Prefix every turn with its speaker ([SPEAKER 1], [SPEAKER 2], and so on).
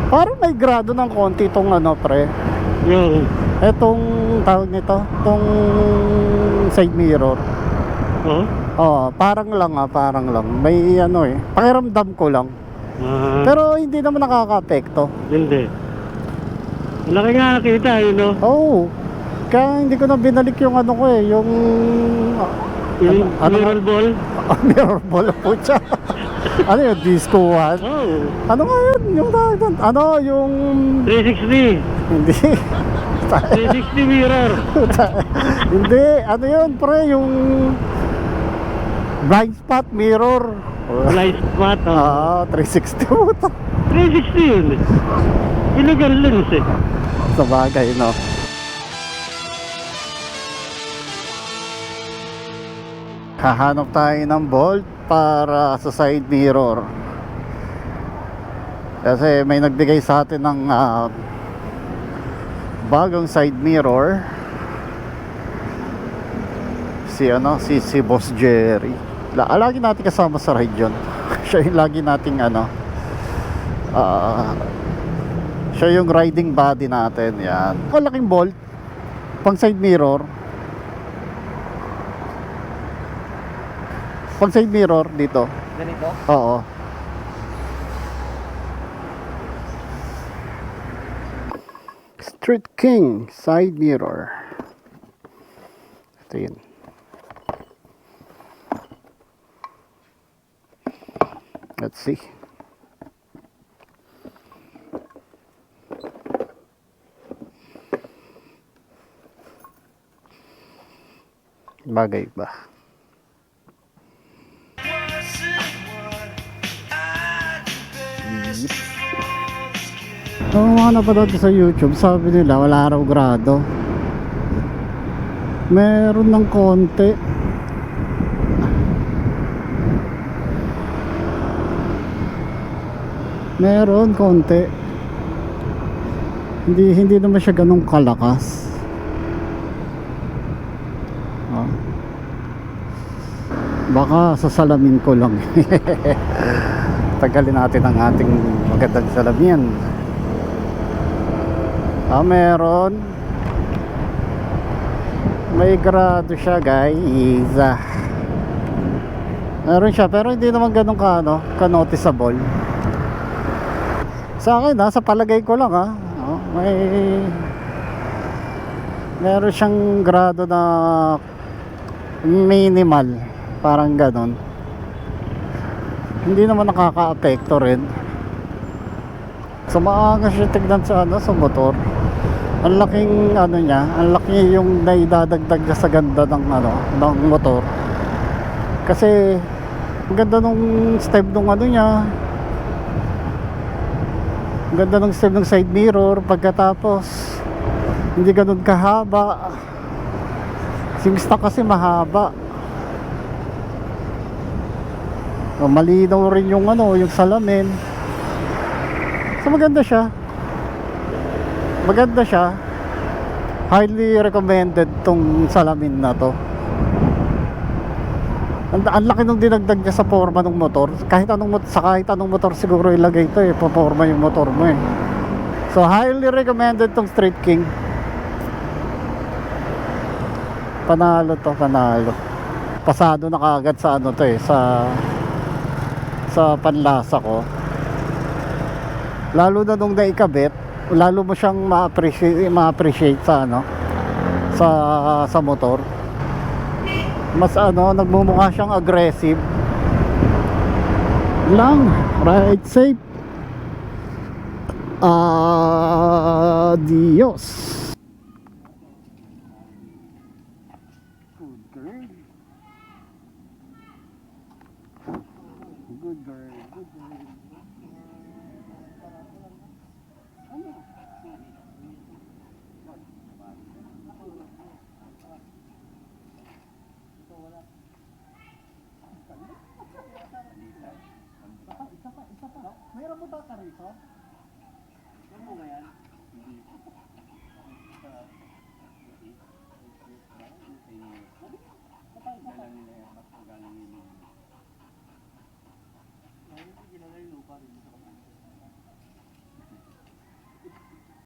[SPEAKER 1] Parang may grado ng konti itong ano pre.
[SPEAKER 2] Yung,
[SPEAKER 1] Etong tawag nito, itong side mirror.
[SPEAKER 2] oh,
[SPEAKER 1] Parang lang parang lang. May ano pakiramdam ko lang. Pero hindi naman nakaka-apekto.
[SPEAKER 2] hindi. Laki nga nakita, you know.
[SPEAKER 1] Kaya hindi ko na binalik yung ano ko yung
[SPEAKER 2] Yung
[SPEAKER 1] ano
[SPEAKER 2] mirror ball.
[SPEAKER 1] mirror ball po siya. Ano yung disco one?
[SPEAKER 2] Oh,
[SPEAKER 1] Ano nga yun? Yung tawag doon? Ano yung
[SPEAKER 2] 360.
[SPEAKER 1] hindi
[SPEAKER 2] 360 mirror.
[SPEAKER 1] hindi, ano yun pre, yung blind spot mirror.
[SPEAKER 2] Blind spot.
[SPEAKER 1] 360 po.
[SPEAKER 2] 360 yun. Illegal lens eh.
[SPEAKER 1] Sa bagay, no? Hahanap tayo ng bolt para sa side mirror. Kasi may nagbigay sa atin ng bagong side mirror. Si Boss Jerry. Lagi natin kasama sa ride yun. Siya yung lagi nating siya yung riding body natin. Yan. Malaking bolt pang side mirror. Pang side mirror dito.
[SPEAKER 3] Ganito?
[SPEAKER 1] Oo. Street King side mirror. Ito yun. Let's see. Bagay ba? Mga napanood sa YouTube, sabi nila wala raw grado. Meron ng konti. Meron konti. Hindi naman siya ganun kalakas. Baka sa salamin ko lang. Tagalin natin ang ating magandang salamin. Meron. May grado siya guys. Meron siya pero hindi naman ganun ka-noticeable. Sa akin sa palagay ko lang meron siyang grado na minimal. Parang ganun. Hindi naman nakaka-apekto rin. So maangas siya tignan sa motor. Ang laking niya, ang laki yung naidadagdag niya sa ganda ng motor. Kasi ang ganda nung step nung niya. Ang ganda ng step ng side mirror. Pagkatapos hindi ganun kahaba. Simsta kasi mahaba. Malinaw rin yung yung salamin. So maganda siya. Maganda siya. Highly recommended tong salamin na to. Ang laki nung dinagdag niya sa forma ng motor. Kahit anong motor siguro ilagay ito paporma yung motor mo So highly recommended tong Street King. Panalo to, panalo. Pasado na kaagad sa to sa panlasa ko. Lalo na nung naikabit, lalo mo siyang ma-appreciate sa motor. Mas nagmumukha siyang aggressive lang. Ride safe. Adios. Good girl. Good girl. Good girl. Isa pa. Mayroon mo ba ka rito? Yan mo yan? Hindi. Isa pa.